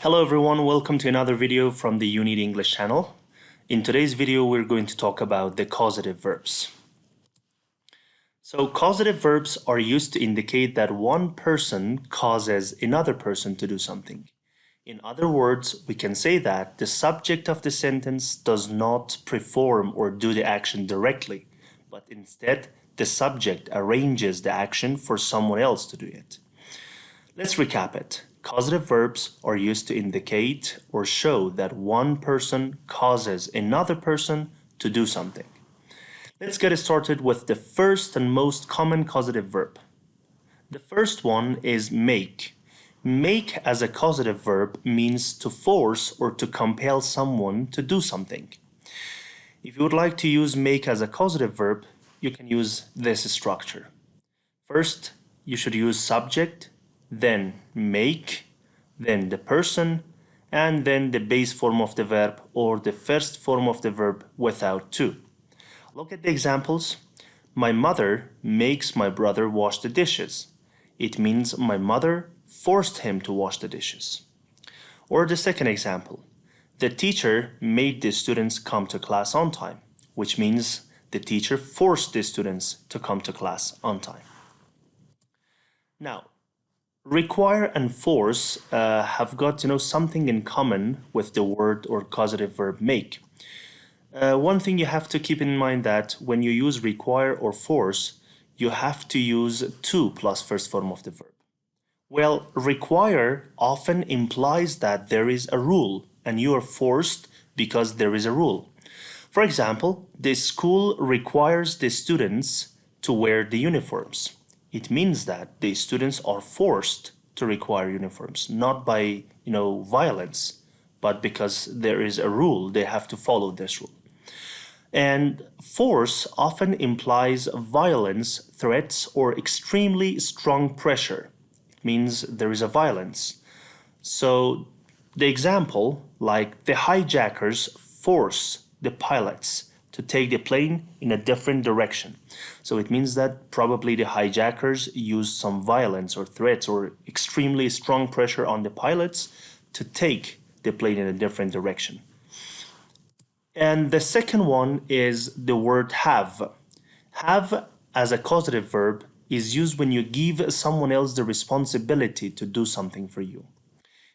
Hello everyone, welcome to another video from the YouNeed English channel. In today's video, we're going to talk about the causative verbs. So causative verbs are used to indicate that one person causes another person to do something. In other words, we can say that the subject of the sentence does not perform or do the action directly, but instead the subject arranges the action for someone else to do it. Let's recap it. Causative verbs are used to indicate or show that one person causes another person to do something. Let's get started with the first and most common causative verb. The first one is make. Make as a causative verb means to force or to compel someone to do something. If you would like to use make as a causative verb, you can use this structure. First, you should use subject, then make, then the person, and then the base form of the verb or the first form of the verb without to. Look at the examples. My mother makes my brother wash the dishes. It means my mother forced him to wash the dishes. Or the second example. The teacher made the students come to class on time, which means the teacher forced the students to come to class on time. Now, require and force have got something in common with the word or causative verb make. One thing you have to keep in mind that when you use require or force, you have to use to plus first form of the verb. Well, require often implies that there is a rule and you are forced because there is a rule. For example, the school requires the students to wear the uniforms. It means that the students are forced to require uniforms, not by, violence, but because there is a rule, they have to follow this rule. And force often implies violence, threats, or extremely strong pressure. It means there is a violence. So the example, like the hijackers force the pilots to take the plane in a different direction. So it means that probably the hijackers used some violence or threats or extremely strong pressure on the pilots to take the plane in a different direction. And the second one is the word have. Have as a causative verb is used when you give someone else the responsibility to do something for you.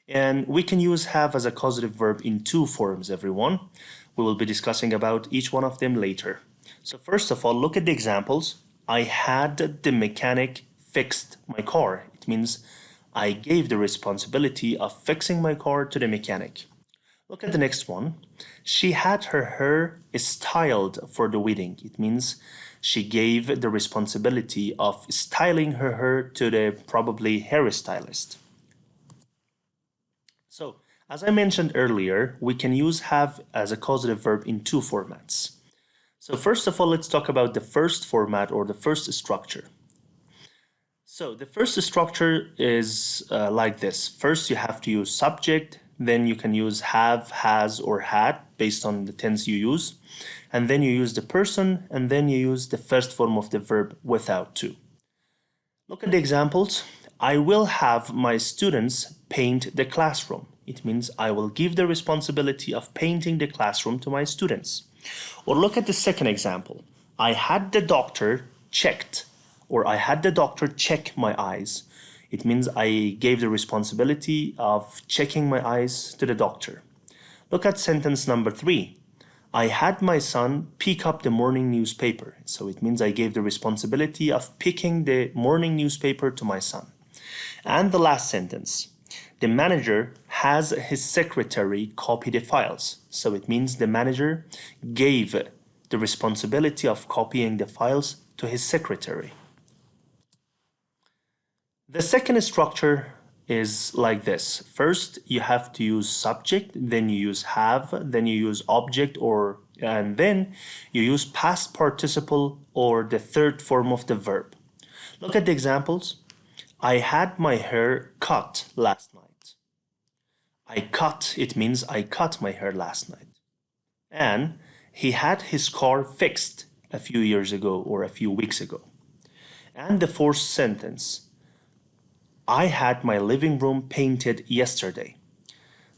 And we can use have as a causative verb in two forms, everyone. We will be discussing about each one of them later. So first of all, look at the examples. I had the mechanic fixed my car. It means I gave the responsibility of fixing my car to the mechanic. Look at the next one. She had her hair styled for the wedding. It means she gave the responsibility of styling her hair to the probably hairstylist. So, as I mentioned earlier, we can use have as a causative verb in two formats. So first of all, let's talk about the first format or the first structure. So the first structure is like this. First, you have to use subject, then you can use have, has, or had based on the tense you use. And then you use the person, and then you use the first form of the verb without to. Look at the examples. I will have my students paint the classroom. It means I will give the responsibility of painting the classroom to my students. Or look at the second example. I had the doctor checked, or I had the doctor check my eyes. It means I gave the responsibility of checking my eyes to the doctor. Look at sentence number 3. I had my son pick up the morning newspaper. So it means I gave the responsibility of picking the morning newspaper to my son. And the last sentence. The manager has his secretary copy the files. So it means the manager gave the responsibility of copying the files to his secretary. The second structure is like this. First, you have to use subject, then you use have, then you use object, and then you use past participle or the third form of the verb. Look at the examples. I had my hair cut last night. It means I cut my hair last night. And he had his car fixed a few years ago or a few weeks ago. And the fourth sentence, I had my living room painted yesterday.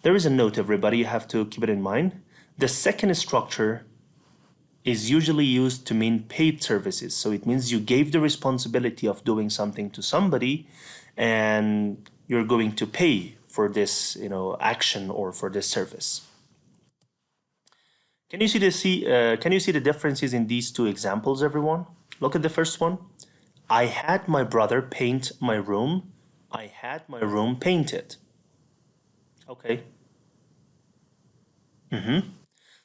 There is a note, everybody, you have to keep it in mind. The second structure is usually used to mean paid services. So it means you gave the responsibility of doing something to somebody and you're going to pay for this, action or for this service. Can you see the differences in these two examples, everyone? Look at the first one. I had my brother paint my room. I had my room painted. Okay.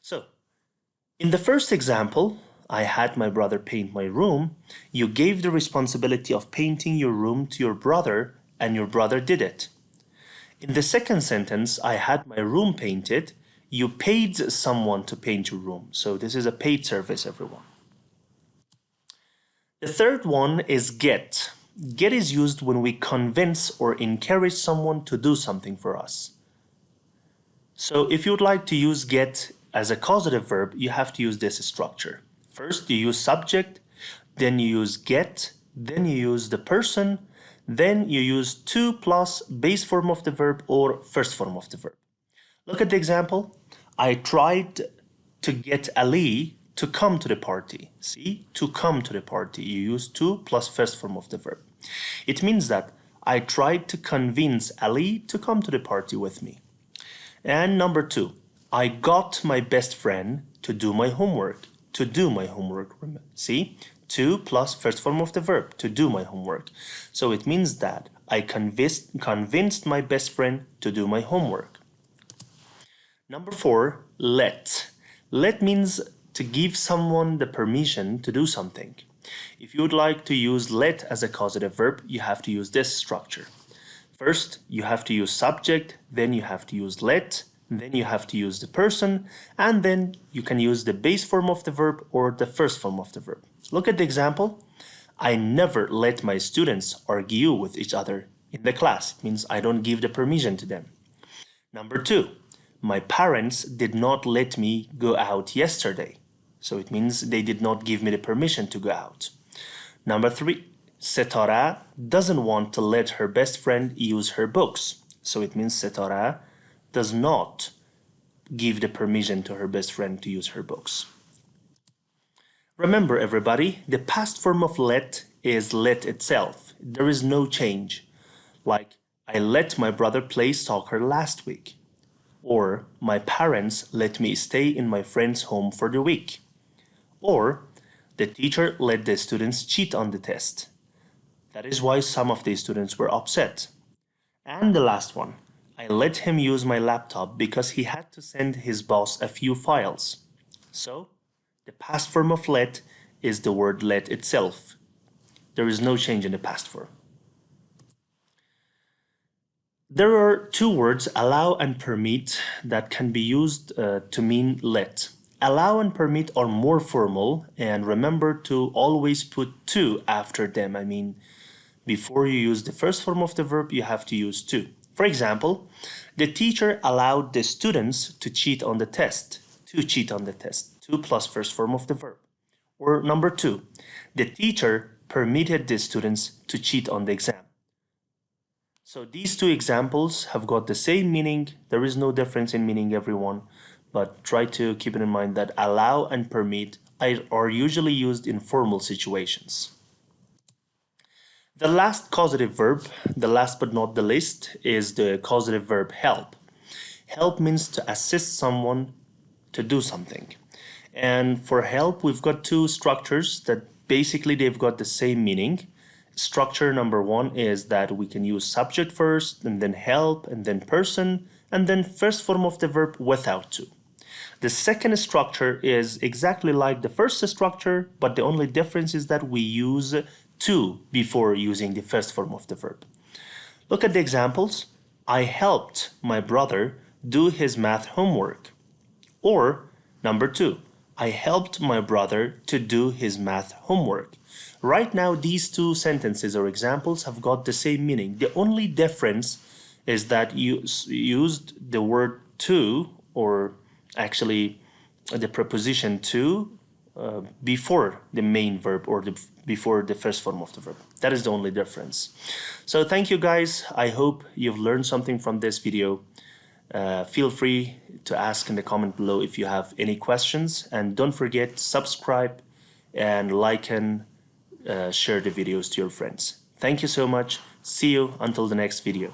So, in the first example, I had my brother paint my room. You gave the responsibility of painting your room to your brother, and your brother did it. In the second sentence, I had my room painted. You paid someone to paint your room. So this is a paid service, everyone. The third one is get. Get is used when we convince or encourage someone to do something for us. So if you would like to use get as a causative verb, you have to use this structure. First, you use subject, then you use get, then you use the person, then you use to plus base form of the verb or first form of the verb. Look at the example. I tried to get Ali to come to the party. See, to come to the party. You use to plus first form of the verb. It means that I tried to convince Ali to come to the party with me. And number two, I got my best friend to do my homework. To do my homework. See, to plus first form of the verb, to do my homework. So it means that I convinced my best friend to do my homework. Number four, let. Let means to give someone the permission to do something. If you would like to use let as a causative verb, you have to use this structure. First, you have to use subject, then you have to use let, then you have to use the person, and then you can use the base form of the verb or the first form of the verb. Look at the example. I never let my students argue with each other in the class. It means I don't give the permission to them. Number two, my parents did not let me go out yesterday. So it means they did not give me the permission to go out. Number three, Setara doesn't want to let her best friend use her books. So it means Setara does not give the permission to her best friend to use her books. Remember, everybody, the past form of let is let itself. There is no change. Like, I let my brother play soccer last week. Or, my parents let me stay in my friend's home for the week. Or, the teacher let the students cheat on the test. That is why some of the students were upset. And the last one, I let him use my laptop because he had to send his boss a few files. So, the past form of let is the word let itself. There is no change in the past form. There are two words, allow and permit, that can be used to mean let. Allow and permit are more formal, and remember to always put to after them. I mean, before you use the first form of the verb, you have to use to. For example, the teacher allowed the students to cheat on the test. To cheat on the test. To plus first form of the verb. Or number two, the teacher permitted the students to cheat on the exam. So these two examples have got the same meaning. There is no difference in meaning, everyone. But try to keep it in mind that allow and permit are usually used in formal situations. The last causative verb, the last but not the least, is the causative verb help. Help means to assist someone to do something. And for help, we've got two structures that basically they've got the same meaning. Structure number one is that we can use subject first, and then help, and then person, and then first form of the verb without to. The second structure is exactly like the first structure, but the only difference is that we use to before using the first form of the verb. Look at the examples. I helped my brother do his math homework. Or number two, I helped my brother to do his math homework. Right now, these two sentences or examples have got the same meaning. The only difference is that you used the word to, or actually the preposition to, before the main verb or before the first form of the verb. That is the only difference. So thank you guys. I hope you've learned something from this video. Feel free to ask in the comment below if you have any questions, and don't forget to subscribe and like and share the videos to your friends. Thank you so much. See you until the next video.